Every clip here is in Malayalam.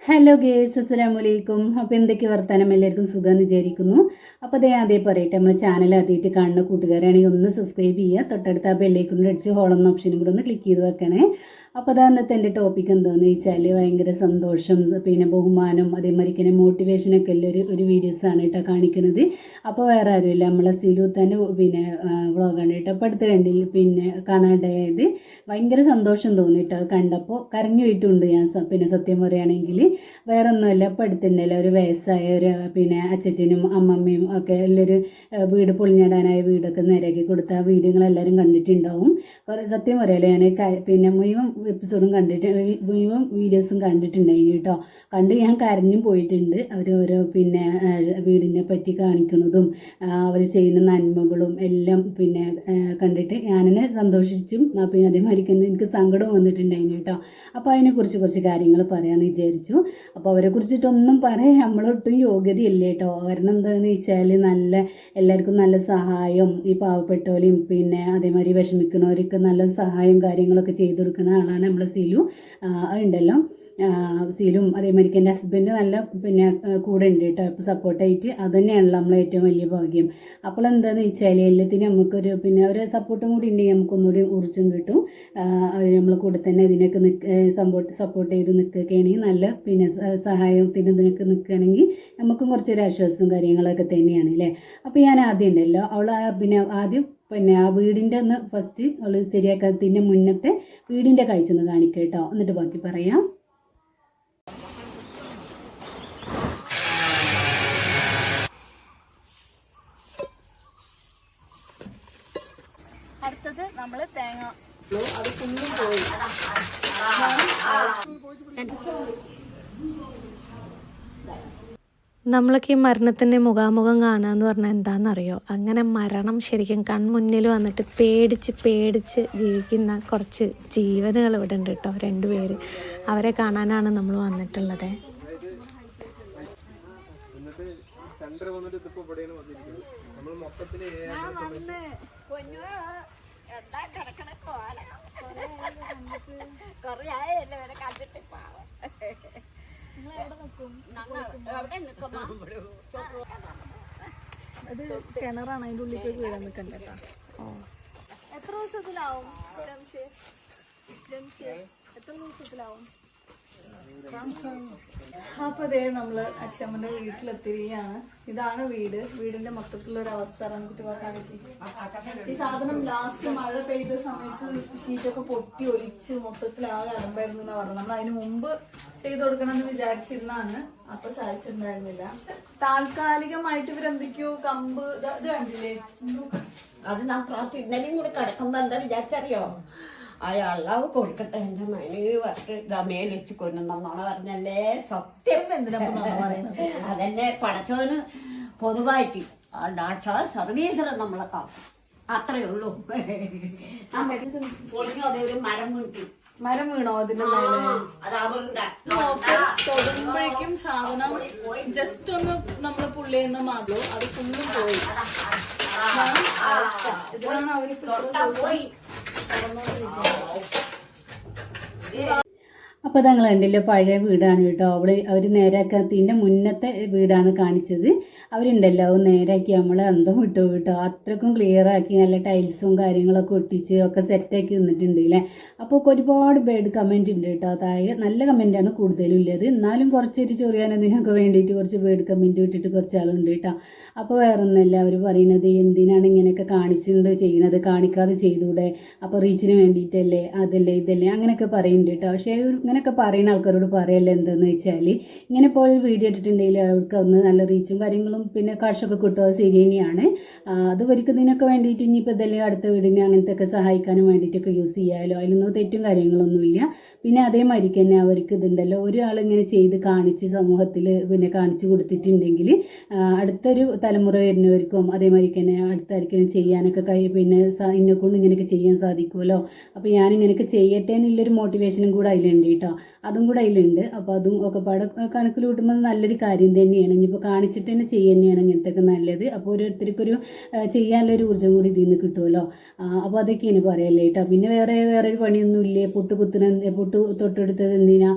ഹലോ ഗേസ്, അസ്സലാമു അലൈക്കും. അപ്പോൾ എന്തൊക്കെ വർത്താനം, എല്ലാവർക്കും സുഖമെന്ന് വിചാരിക്കുന്നു. അപ്പോൾ അതേ പറയട്ടെ, നമ്മൾ ചാനൽ ആദ്യമായിട്ട് കാണുന്ന കൂട്ടുകാരാണെങ്കിൽ ഒന്ന് സബ്സ്ക്രൈബ് ചെയ്യുക, തൊട്ടടുത്ത ആ ബെല്ലേക്കൊണ്ട് അടിച്ച് ഹോളെന്ന ഓപ്ഷനും കൂടെ ഒന്ന് ക്ലിക്ക് ചെയ്ത് വെക്കണേ. അപ്പോൾ അതാ ഇന്നത്തെ എൻ്റെ ടോപ്പിക് എന്താണെന്ന് വെച്ചാൽ ഭയങ്കര സന്തോഷം, പിന്നെ ബഹുമാനം, അതേമാതിരി തന്നെ മോട്ടിവേഷനൊക്കെ ഉള്ള ഒരു വീഡിയോസാണ് കേട്ടോ കാണിക്കുന്നത്. അപ്പോൾ വേറെ ആരുമില്ല, നമ്മളെ സിലൂത്താൻ്റെ പിന്നെ വ്ളോഗാണ് കേട്ടോ. അപ്പോൾ അടുത്ത് കണ്ടില്ല, പിന്നെ കാണാണ്ടായത് ഭയങ്കര സന്തോഷം തോന്നി കേട്ടോ കണ്ടപ്പോൾ. കരഞ്ഞു പോയിട്ടുണ്ട് ഞാൻ, പിന്നെ സത്യം പറയുകയാണെങ്കിൽ. വേറെ ഒന്നുമല്ല, ഇപ്പോൾ അടുത്തുണ്ടല്ലോ ഒരു വയസ്സായ ഒരു പിന്നെ അച്ഛനും അമ്മമ്മയും ഒക്കെ എല്ലാവരും വീട് പൊളിഞ്ഞിടാനായ വീടൊക്കെ നേരെയാക്കി കൊടുത്ത ആ വീഡിയോകളെല്ലാവരും കണ്ടിട്ടുണ്ടാവും. സത്യം പറയാലോ, ഞാൻ പിന്നെ മുഴുവൻ എപ്പിസോഡും മുഴുവൻ വീഡിയോസും കണ്ടിട്ടുണ്ടായി കേട്ടോ. ഞാൻ കരഞ്ഞും പോയിട്ടുണ്ട്. അവർ ഓരോ പിന്നെ വീടിനെ പറ്റി കാണിക്കുന്നതും അവർ ചെയ്യുന്ന നന്മകളും എല്ലാം പിന്നെ കണ്ടിട്ട് ഞാനെന്നെ സന്തോഷിച്ചും പിന്നെ അതേമാതിരി തന്നെ എനിക്ക് സങ്കടം വന്നിട്ടുണ്ടായിരുന്നു കേട്ടോ. അപ്പോൾ അതിനെക്കുറിച്ച് കുറച്ച് കാര്യങ്ങൾ പറയാമെന്ന് വിചാരിച്ചു. അപ്പോൾ അവരെ കുറിച്ചിട്ടൊന്നും പറയാൻ നമ്മളൊട്ടും യോഗ്യതയില്ല കേട്ടോ. കാരണം എന്താണെന്ന് വെച്ചാൽ എല്ലാവർക്കും നല്ല സഹായം, ഈ പാവപ്പെട്ടവരെയും പിന്നെ അതേമാതിരി വിഷമിക്കുന്നവർക്ക് നല്ല സഹായം കാര്യങ്ങളൊക്കെ ചെയ്തു കൊടുക്കുന്ന ആളാണ് നമ്മളെ സിലു. ഉണ്ടല്ലോ സീലും അതേമാതിരി എൻ്റെ ഹസ്ബൻഡ് നല്ല പിന്നെ കൂടെ ഉണ്ട് കേട്ടോ, ഇപ്പോൾ സപ്പോർട്ടായിട്ട്. അത് തന്നെയാണല്ലോ നമ്മളെ ഏറ്റവും വലിയ ഭാഗ്യം. അപ്പോൾ എന്താണെന്ന് വെച്ചാൽ എല്ലാത്തിനും നമുക്കൊരു പിന്നെ ഒരു സപ്പോർട്ടും കൂടി ഉണ്ടെങ്കിൽ നമുക്കൊന്നുകൂടി ഊർജ്ജം കിട്ടും. നമ്മളെ കൂടെ തന്നെ ഇതിനൊക്കെ സപ്പോർട്ട് ചെയ്ത് നിൽക്കുകയാണെങ്കിൽ, നല്ല പിന്നെ സഹായത്തിന് ഇതിനൊക്കെ നിൽക്കുകയാണെങ്കിൽ നമുക്കും കുറച്ചൊരു ആശ്വാസവും കാര്യങ്ങളൊക്കെ തന്നെയാണ് അല്ലേ. അപ്പോൾ ഞാൻ ആദ്യം ഉണ്ടല്ലോ പിന്നെ ആദ്യം പിന്നെ ആ വീടിൻ്റെ ഒന്ന് ഫസ്റ്റ് അവൾ ശരിയാക്കാത്തതിൻ്റെ മുന്നത്തെ വീടിൻ്റെ കാഴ്ച ഒന്ന് കാണിക്കുക കേട്ടോ, എന്നിട്ട് ബാക്കി പറയാം. അടുത്തത് നമ്മൾ തേങ്ങ അത് കുഞ്ഞും പോയി. നമ്മളൊക്കെ ഈ മരണത്തിൻ്റെ മുഖാമുഖം കാണുക പറഞ്ഞാൽ എന്താണെന്നറിയോ? അങ്ങനെ മരണം ശരിക്കും കൺമുന്നിൽ വന്നിട്ട് പേടിച്ച് ജീവിക്കുന്ന കുറച്ച് ജീവനുകൾ ഇവിടെ ഉണ്ട് കേട്ടോ, രണ്ടുപേര്. അവരെ കാണാനാണ് നമ്മൾ വന്നിട്ടുള്ളത്. അത് കിണറാണ്, അതിൻ്റെ ഉള്ളിലേക്ക് വീഴാൻ നിൽക്കണ്ട കേട്ടോ. എത്ര ദിവസത്തിലാവും എത്ര ദിവസത്തിലാവും? അപ്പോൾ അതേ നമ്മൾ അച്ഛമ്മൻ്റെ വീട്ടിലെത്തിരിക്കുകയാണ്. ഇതാണ് വീടിന്റെ മൊത്തത്തിലുള്ള അവസ്ഥ. കുട്ടി കാണിക്കും. ഈ സാധനം ലാസ്റ്റ് മഴ പെയ്ത സമയത്ത് ഷീറ്റൊക്കെ പൊട്ടി ഒലിച്ച് മൊത്തത്തിലാകെ അലമ്പായിരുന്നു എന്നാണ് പറഞ്ഞത്. നമ്മൾ അതിന് മുമ്പ് ചെയ്ത് കൊടുക്കണമെന്ന് വിചാരിച്ചിരുന്നാണ്, അപ്പൊ സാധിച്ചിട്ടുണ്ടായിരുന്നില്ല. താൽക്കാലികമായിട്ട് ഇവരെന്തൊക്കെയോ കമ്പ് ഇത് കണ്ടില്ലേ, അത് നാം ഇന്നലെയും കൂടി കിടക്കുമ്പോ എന്താ വിചാരിച്ചറിയോ? അയാളാവ് കൊടുക്കട്ടെ, എന്റെ മണി വരട്ട് മേലിച്ച് കൊല്ലുന്നാണ് പറഞ്ഞല്ലേ. സത്യം എന്തിനാ പറയുന്നത്? അതെന്നെ പടച്ചോന് പൊതുവായിട്ട് സർവീസർ നമ്മളെ കാക്കും, അത്രയേ ഉള്ളൂ. പൊളിഞ്ഞു അതേ ഒരു മരം വീണോ അതിന്റെ തൊടുമ്പോഴേക്കും സാധനം ജസ്റ്റ് ഒന്ന് നമ്മള് പുള്ളിയെന്ന് മാത്രം അത് ഫുള്ളും പോയി. ഇതാണ് അവര് പോയി. അപ്പോൾ നിങ്ങൾ കണ്ടില്ലേ, പഴയ വീടാണ് കേട്ടോ. അവർ നേരാക്കാത്തതിൻ്റെ മുന്നത്തെ വീടാണ് കാണിച്ചത്. അവരുണ്ടല്ലോ നേരാക്കി നമ്മൾ അന്തം വിട്ടു കേട്ടോ. അത്രക്കും ക്ലിയർ ആക്കി നല്ല ടൈൽസും കാര്യങ്ങളൊക്കെ ഒട്ടിച്ച് ഒക്കെ സെറ്റാക്കി നിന്നിട്ടുണ്ട് അല്ലേ. അപ്പോൾ ഒരുപാട് ബേഡ് കമൻറ്റ് ഉണ്ട് കേട്ടോ താഴെ. നല്ല കമൻറ്റാണ് കൂടുതലും ഉള്ളത്. എന്നാലും കുറച്ചൊരു ചൊറിയാനതിനൊക്കെ വേണ്ടിയിട്ട് കുറച്ച് ബേഡ് കമൻറ്റ് ഇട്ടിട്ട് കുറച്ച് ആളുണ്ട് കേട്ടോ. അപ്പോൾ വേറൊന്നുമല്ല, അവർ പറയുന്നത് എന്തിനാണ് ഇങ്ങനെയൊക്കെ ചെയ്യുന്നത്, കാണിക്കാതെ ചെയ്തൂടെ, അപ്പോൾ റീച്ചിന് വേണ്ടിയിട്ടല്ലേ, അതല്ലേ ഇതല്ലേ അങ്ങനെയൊക്കെ പറയുന്നുണ്ട് കേട്ടോ. പക്ഷേ ഇങ്ങനെയൊക്കെ പറയുന്ന ആൾക്കാരോട് പറയല്ല എന്താണെന്ന് വെച്ചാൽ, ഇങ്ങനെ ഇപ്പോൾ വീഡിയോ ഇട്ടിട്ടുണ്ടെങ്കിൽ അവർക്ക് ഒന്ന് നല്ല റീച്ചും കാര്യങ്ങളും പിന്നെ കാശൊക്കെ കിട്ടുക ശരി തന്നെയാണ്. അത് വരിക്കുന്നതിനൊക്കെ വേണ്ടിയിട്ട് ഇനിയിപ്പോൾ ഇതെല്ലാം അടുത്ത വീടിന് അങ്ങനത്തെ ഒക്കെ സഹായിക്കാനും വേണ്ടിയിട്ടൊക്കെ യൂസ് ചെയ്യാമല്ലോ, അതിലൊന്നും തെറ്റും കാര്യങ്ങളൊന്നുമില്ല. പിന്നെ അതേമാതിരിക്ക് തന്നെ അവർക്ക് ഇതുണ്ടല്ലോ, ഒരാളിങ്ങനെ ചെയ്ത് കാണിച്ച് സമൂഹത്തിൽ പിന്നെ കാണിച്ചു കൊടുത്തിട്ടുണ്ടെങ്കിൽ അടുത്തൊരു തലമുറ വരുന്നവർക്കും അതേമാതിരിക്ക് തന്നെ അടുത്തായിരിക്കും ചെയ്യാനൊക്കെ പിന്നെ എന്നെക്കൊണ്ട് ഇങ്ങനെയൊക്കെ ചെയ്യാൻ സാധിക്കുമല്ലോ. അപ്പോൾ ഞാനിങ്ങനെയൊക്കെ ചെയ്യട്ടെ എന്നുള്ളൊരു മോട്ടിവേഷനും കൂടെ അതിലുണ്ട് കേട്ടോ. അതും കൂടെ അതിലുണ്ട്. അപ്പോൾ അതും ഒക്കെ പാടെ കണക്കിൽ കൂട്ടുമ്പോൾ നല്ലൊരു കാര്യം തന്നെയാണ്. ഇനിയിപ്പോൾ കാണിച്ചിട്ട് തന്നെ ചെയ്യുക തന്നെയാണ് ഇങ്ങനത്തെയൊക്കെ നല്ലത്. അപ്പോൾ ഓരോരുത്തർക്കൊരു ചെയ്യാനുള്ളൊരു ഊർജ്ജം കൂടി ഇതിൽ നിന്ന് കിട്ടുമല്ലോ. അപ്പോൾ അതൊക്കെയാണ് പറയല്ലേ കേട്ടോ. പിന്നെ വേറൊരു പണിയൊന്നുമില്ലേ, പൊട്ട് തൊട്ടെടുത്തത് എന്തിനാ,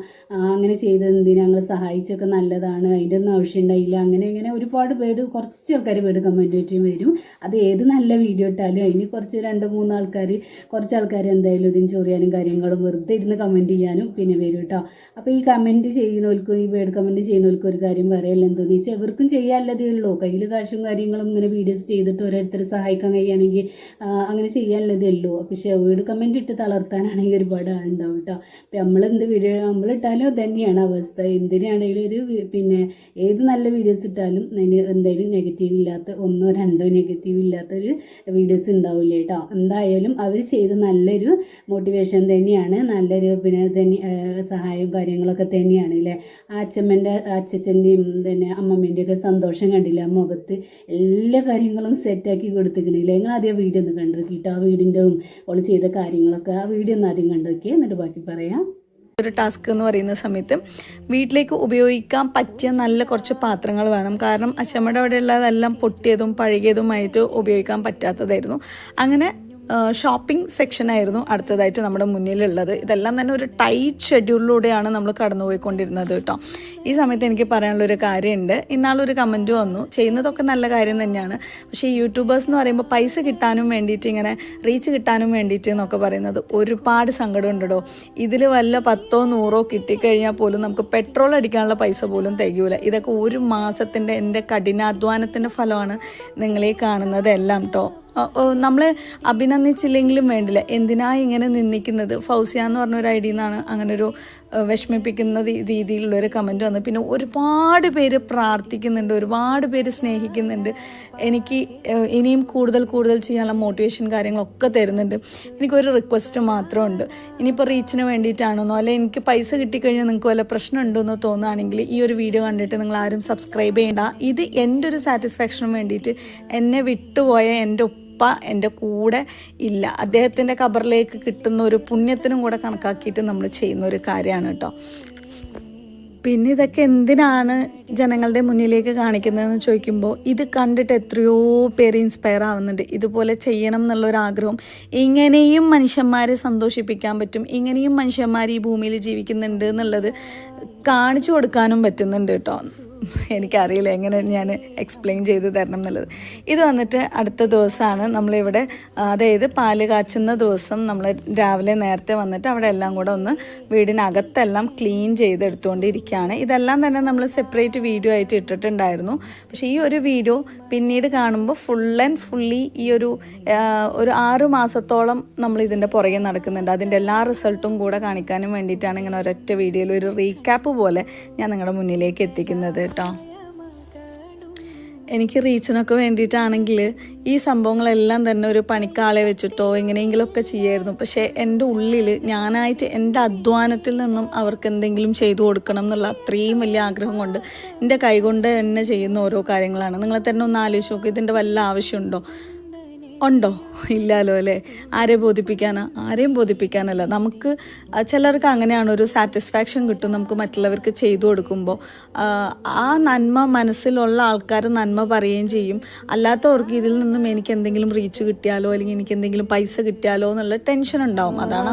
അങ്ങനെ ചെയ്തത് എന്തിനാ, ഞങ്ങൾ സഹായിച്ചൊക്കെ നല്ലതാണ്, അതിൻ്റെ ഒന്നും ആവശ്യം ഉണ്ടായില്ല, അങ്ങനെ ഒരുപാട് പേര്, കുറച്ച് ആൾക്കാർ കമൻറ്റ് ആയിട്ട് വരും. അത് ഏത് നല്ല വീഡിയോ ഇട്ടാലും അതിന് കുറച്ച് 2-3 ആൾക്കാർ, കുറച്ച് ആൾക്കാർ എന്തായാലും ഇതിന് ചൊറിയാനും കാര്യങ്ങളും വെറുതെ ഇരുന്ന് കമൻറ്റ് ചെയ്യാനും പിന്നെ വരും കേട്ടോ. അപ്പോൾ ഈ കമൻറ്റ് ചെയ്യുന്നവർക്കും ഈ വേർഡ് കമൻറ്റ് ചെയ്യുന്നവർക്കും ഒരു കാര്യം പറയല്ല, എന്താണെന്ന് വെച്ചാൽ എവർക്കും ചെയ്യാനുള്ളതേ ഉള്ളൂ. കയ്യിൽ കാശും കാര്യങ്ങളും ഇങ്ങനെ വീഡിയോസ് ചെയ്തിട്ട് ഓരോരുത്തരെ സഹായിക്കാൻ കഴിയുകയാണെങ്കിൽ അങ്ങനെ ചെയ്യാനുള്ളതേ ഉള്ളൂ. പക്ഷേ വേർഡ് കമൻറ്റ് ഇട്ട് തളർത്താനാണെങ്കിൽ ഒരുപാട് ആളുണ്ടാവും കേട്ടോ. അപ്പോൾ നമ്മളെന്ത് വീഡിയോ നമ്മളിട്ടാലും തന്നെയാണ് അവസ്ഥ. എന്തിനാണെങ്കിലും പിന്നെ ഏത് നല്ല വീഡിയോസ് ഇട്ടാലും അതിന് എന്തായാലും നെഗറ്റീവ് ഇല്ലാത്ത 1-2 നെഗറ്റീവ് ഇല്ലാത്തൊരു വീഡിയോസ് ഉണ്ടാവില്ല കേട്ടോ. എന്തായാലും അവർ ചെയ്ത നല്ലൊരു മോട്ടിവേഷൻ തന്നെയാണ്, നല്ലൊരു പിന്നെ സഹായവും കാര്യങ്ങളൊക്കെ തന്നെയാണ് അല്ലേ. ആ അച്ഛൻ്റെയും പിന്നെ അമ്മമ്മേൻ്റെയൊക്കെ സന്തോഷം കണ്ടില്ല മുഖത്ത്, എല്ലാ കാര്യങ്ങളും സെറ്റാക്കി കൊടുത്തിക്കണില്ലേ. നിങ്ങൾ ആദ്യം വീഡിയോ ഒന്ന് കണ്ടു നോക്കിയിട്ട് ആ വീടിൻ്റെ ഓൾ ചെയ്ത കാര്യങ്ങളൊക്കെ ആ വീഡിയോ ഒന്ന് ആദ്യം കണ്ടു നോക്കിയേ, എന്നിട്ട് ബാക്കി പറയാം. ഒരു ടാസ്ക് എന്ന് പറയുന്ന സമയത്ത് വീട്ടിലേക്ക് ഉപയോഗിക്കാൻ പറ്റിയ നല്ല കുറച്ച് പാത്രങ്ങൾ വേണം. കാരണം അച്ഛമ്മയുടെ അവിടെ ഉള്ളതെല്ലാം പൊട്ടിയതും പഴകിയതുമായിട്ട് ഉപയോഗിക്കാൻ പറ്റാത്തതായിരുന്നു. അങ്ങനെ ഷോപ്പിംഗ് സെക്ഷനായിരുന്നു അടുത്തതായിട്ട് നമ്മുടെ മുന്നിലുള്ളത്. ഇതെല്ലാം തന്നെ ഒരു ടൈറ്റ് ഷെഡ്യൂളിലൂടെയാണ് നമ്മൾ കടന്നുപോയിക്കൊണ്ടിരുന്നത് കേട്ടോ. ഈ സമയത്ത് എനിക്ക് പറയാനുള്ളൊരു കാര്യമുണ്ട്. ഇന്നാളൊരു കമൻറ്റ് വന്നു, ചെയ്യുന്നതൊക്കെ നല്ല കാര്യം തന്നെയാണ്, പക്ഷേ യൂട്യൂബേഴ്സ് എന്ന് പറയുമ്പോൾ പൈസ കിട്ടാനും വേണ്ടിയിട്ട്, ഇങ്ങനെ റീച്ച് കിട്ടാനും വേണ്ടിയിട്ട് എന്നൊക്കെ പറയുന്നത് ഒരുപാട് സങ്കടം ഉണ്ടോ. ഇതിൽ വല്ല 10-100 കിട്ടിക്കഴിഞ്ഞാൽ പോലും നമുക്ക് പെട്രോൾ അടിക്കാനുള്ള പൈസ പോലും തികയൂല. ഇതൊക്കെ ഒരു മാസത്തിൻ്റെ എൻ്റെ കഠിനാധ്വാനത്തിൻ്റെ ഫലമാണ് നിങ്ങളീ കാണുന്നതെല്ലാം കേട്ടോ. നമ്മൾ അഭിനന്ദിച്ചില്ലെങ്കിലും വേണ്ടില്ല, എന്തിനാ ഇങ്ങനെ നിന്ദിക്കുന്നത്. ഫൗസിയ എന്ന് പറഞ്ഞൊരു ഐഡിയിൽ നിന്നാണ് അങ്ങനൊരു വിഷമിപ്പിക്കുന്ന രീതിയിലുള്ളൊരു കമൻറ്റ് വന്നത്. പിന്നെ ഒരുപാട് പേര് പ്രാർത്ഥിക്കുന്നുണ്ട്, ഒരുപാട് പേര് സ്നേഹിക്കുന്നുണ്ട്, എനിക്ക് ഇനിയും കൂടുതൽ ചെയ്യാനുള്ള മോട്ടിവേഷൻ കാര്യങ്ങളൊക്കെ തരുന്നുണ്ട്. എനിക്കൊരു റിക്വസ്റ്റ് മാത്രമുണ്ട്. ഇനിയിപ്പോൾ റീച്ചിന് വേണ്ടിയിട്ടാണെന്നോ അല്ലെങ്കിൽ എനിക്ക് പൈസ കിട്ടിക്കഴിഞ്ഞാൽ നിങ്ങൾക്ക് വല്ല പ്രശ്നം ഉണ്ടെന്നോ തോന്നുകയാണെങ്കിൽ ഈ ഒരു വീഡിയോ കണ്ടിട്ട് നിങ്ങൾ ആരും സബ്സ്ക്രൈബ് ചെയ്യേണ്ട. ഇത് എൻ്റെ ഒരു സാറ്റിസ്ഫാക്ഷന് വേണ്ടിയിട്ട് എന്നെ വിട്ടുപോയ എൻ്റെ എൻ്റെ കൂടെ ഇല്ല, അദ്ദേഹത്തിൻ്റെ ഖബറിലേക്ക് കിട്ടുന്ന ഒരു പുണ്യത്തിനും കൂടെ കണക്കാക്കിയിട്ട് നമ്മൾ ചെയ്യുന്ന ഒരു കാര്യമാണ് കേട്ടോ. പിന്നെ ഇതൊക്കെ എന്തിനാണ് ജനങ്ങളുടെ മുന്നിലേക്ക് കാണിക്കുന്നതെന്ന് ചോദിക്കുമ്പോൾ ഇത് കണ്ടിട്ട് എത്രയോ പേര് ഇൻസ്പയർ ആവുന്നുണ്ട്. ഇതുപോലെ ചെയ്യണം എന്നുള്ളൊരാഗ്രഹം, ഇങ്ങനെയും മനുഷ്യന്മാരെ സന്തോഷിപ്പിക്കാൻ പറ്റും, ഇങ്ങനെയും മനുഷ്യന്മാർ ഈ ഭൂമിയിൽ ജീവിക്കുന്നുണ്ട് എന്നുള്ളത് കാണിച്ചു കൊടുക്കാനും പറ്റുന്നുണ്ട് കേട്ടോ. എനിക്കറിയില്ല എങ്ങനെ ഞാൻ എക്സ്പ്ലെയിൻ ചെയ്ത് തരണം എന്നുള്ളത്. ഇത് വന്നിട്ട് അടുത്ത ദിവസമാണ് നമ്മളിവിടെ, അതായത് പാല് കാച്ചുന്ന ദിവസം നമ്മൾ രാവിലെ നേരത്തെ വന്നിട്ട് അവിടെ എല്ലാം കൂടെ ഒന്ന് വീടിനകത്തെല്ലാം ക്ലീൻ ചെയ്തെടുത്തുകൊണ്ടിരിക്കുകയാണ്. ഇതെല്ലാം തന്നെ നമ്മൾ സെപ്പറേറ്റ് വീഡിയോ ആയിട്ട് ഇട്ടിട്ടുണ്ടായിരുന്നു. പക്ഷേ ഈ ഒരു വീഡിയോ പിന്നീട് കാണുമ്പോൾ ഫുള്ളി ഈ ഒരു 6 മാസത്തോളം നമ്മൾ ഇതിൻ്റെ പുറകെ നടക്കുന്നുണ്ട്. അതിൻ്റെ എല്ലാ റിസൾട്ടും കൂടെ കാണിക്കാനും വേണ്ടിയിട്ടാണ് ഇങ്ങനെ ഒരൊറ്റ വീഡിയോയിൽ ഒരു റീക്യാപ്പ് പോലെ ഞാൻ നിങ്ങളുടെ മുന്നിലേക്ക് എത്തിക്കുന്നത് കേട്ടോ. എനിക്ക് റീച്ചിനൊക്കെ വേണ്ടിയിട്ടാണെങ്കിൽ ഈ സംഭവങ്ങളെല്ലാം തന്നെ ഒരു പണിക്കാളെ വെച്ചിട്ടോ എങ്ങനെയെങ്കിലുമൊക്കെ ചെയ്യായിരുന്നു. പക്ഷേ എൻ്റെ ഉള്ളിൽ ഞാനായിട്ട് എൻ്റെ അധ്വാനത്തിൽ നിന്നും അവർക്ക് എന്തെങ്കിലും ചെയ്തു കൊടുക്കണം എന്നുള്ള അത്രയും വലിയ ആഗ്രഹം കൊണ്ട് എൻ്റെ കൈകൊണ്ട് തന്നെ ചെയ്യുന്ന ഓരോ കാര്യങ്ങളാണ്. നിങ്ങൾ തന്നെ ഒന്ന് ആലോചിച്ച് നോക്കുക, ഇതിൻ്റെ വല്ല ആവശ്യമുണ്ടോ? ഉണ്ടോ? ഇല്ലല്ലോ അല്ലേ. ആരെയും ബോധിപ്പിക്കാനല്ല. നമുക്ക് ചിലർക്ക് അങ്ങനെയാണ്, ഒരു സാറ്റിസ്ഫാക്ഷൻ കിട്ടും നമുക്ക് മറ്റുള്ളവർക്ക് ചെയ്തു കൊടുക്കുമ്പോൾ. ആ നന്മ മനസ്സിലുള്ള ആൾക്കാർ നന്മ പറയുകയും ചെയ്യും. അല്ലാത്തവർക്ക് ഇതിൽ നിന്നും എനിക്ക് എന്തെങ്കിലും റീച്ച് കിട്ടിയാലോ അല്ലെങ്കിൽ എനിക്ക് എന്തെങ്കിലും പൈസ കിട്ടിയാലോ എന്നുള്ള ടെൻഷൻ ഉണ്ടാവും. അതാണ്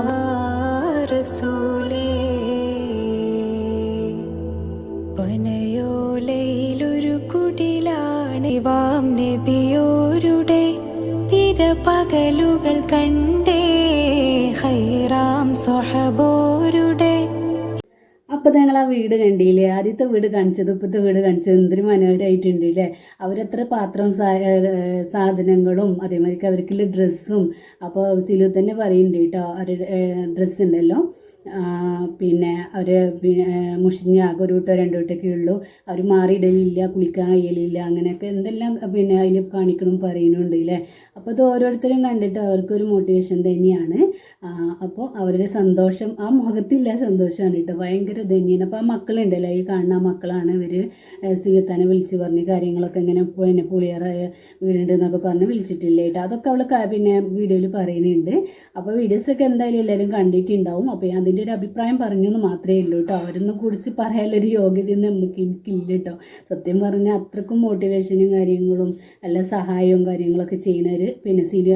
പനയോലയിലൊരു കുടിലാണ് നബിയോരുടെ പകലുകൾ കണ്ടേ ഹൈറാം സ്വഹബോരുടെ. അപ്പോൾ നിങ്ങൾ ആ വീട് കണ്ടില്ലേ, ആദ്യത്തെ വീട് കാണിച്ചത് ഇപ്പോഴത്തെ വീട് കാണിച്ചത് എന്തൊരു മനോഹരമായിട്ടുണ്ട് അല്ലേ. അവരെത്ര പാത്രവും സാധനങ്ങളും അതേമാതിരി അവർക്കുള്ള ഡ്രസ്സും. അപ്പോൾ സിലു തന്നെ പറയുന്നുണ്ട് കേട്ടോ, അവരുടെ ഡ്രസ്സ് ഉണ്ടല്ലോ, പിന്നെ അവർ മുഷിഞ്ഞ ആകെ 1 വട്ടോ 2 വട്ടമൊക്കെ ഉള്ളൂ, അവർ മാറിയിടലില്ല, കുളിക്കാൻ കഴിയലില്ല, അങ്ങനെയൊക്കെ എന്തെല്ലാം പിന്നെ അതിൽ കാണിക്കണം പറയുന്നുണ്ട് അല്ലേ. അപ്പോൾ അത് ഓരോരുത്തരും കണ്ടിട്ട് അവർക്കൊരു മോട്ടിവേഷൻ തന്നെയാണ്. അപ്പോൾ അവരുടെ സന്തോഷം ആ മുഖത്തില്ല സന്തോഷമാണ് കേട്ടോ, ഭയങ്കര തന്നെയാണ്. അപ്പോൾ ആ മക്കളുണ്ടല്ലോ, ഈ കാണുന്ന മക്കളാണ് ഇവർ സിവത്താനെ വിളിച്ച് പറഞ്ഞ് കാര്യങ്ങളൊക്കെ ഇങ്ങനെ പിന്നെ പുളിയാറായ വീടുണ്ട് എന്നൊക്കെ പറഞ്ഞ് വിളിച്ചിട്ടില്ലേ കേട്ടോ. അതൊക്കെ അവൾ പിന്നെ വീഡിയോയിൽ പറയുന്നുണ്ട്. അപ്പോൾ വീഡിയോസൊക്കെ എന്തായാലും എല്ലാവരും കണ്ടിട്ടുണ്ടാവും. അപ്പോൾ ഞാൻ അതിൻ്റെ ഒരു അഭിപ്രായം പറഞ്ഞു എന്ന് മാത്രമേ ഉള്ളൂ കേട്ടോ. അവരൊന്നും കുറിച്ച് പറയാനുള്ളൊരു യോഗ്യതയൊന്നും എനിക്കില്ല കേട്ടോ. സത്യം പറഞ്ഞാൽ അത്രക്കും മോട്ടിവേഷനും കാര്യങ്ങളും എല്ലാ സഹായവും കാര്യങ്ങളൊക്കെ ചെയ്യുന്നവർ പിന്നെ സീലു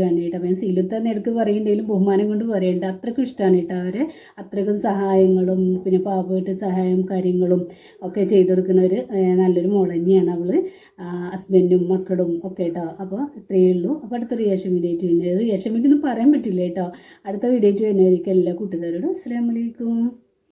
ആണ് കേട്ടോ. അപ്പം സീലു തന്നെ എടുത്ത് പറയുന്നുണ്ടെങ്കിലും ബഹുമാനം കൊണ്ട് പറയേണ്ട അത്രക്കും ഇഷ്ടമാണ് കേട്ടോ. അവരെ അത്രക്കും സഹായങ്ങളും പിന്നെ പാവമായിട്ട് സഹായം കാര്യങ്ങളും ഒക്കെ ചെയ്തു കൊടുക്കുന്ന ഒരു നല്ലൊരു മോൾ തന്നെയാണ് അവൾ. ഹസ്ബൻഡും മക്കളും ഒക്കെ കേട്ടോ. അപ്പോൾ ഇത്രയേ ഉള്ളൂ. അപ്പോൾ അടുത്ത റിയാക്ഷൻ വീഡിയോ ആയിട്ട് വരുന്നത് റിയാക്ഷൻ വീഡിയോ ഒന്നും പറയാൻ പറ്റില്ല കേട്ടോ. അടുത്ത വീഡിയോ ആയിട്ട് വരുന്നവർക്ക് എല്ലാ കൂട്ടുകാരോടും അസ്സലാമു അലൈക്കും.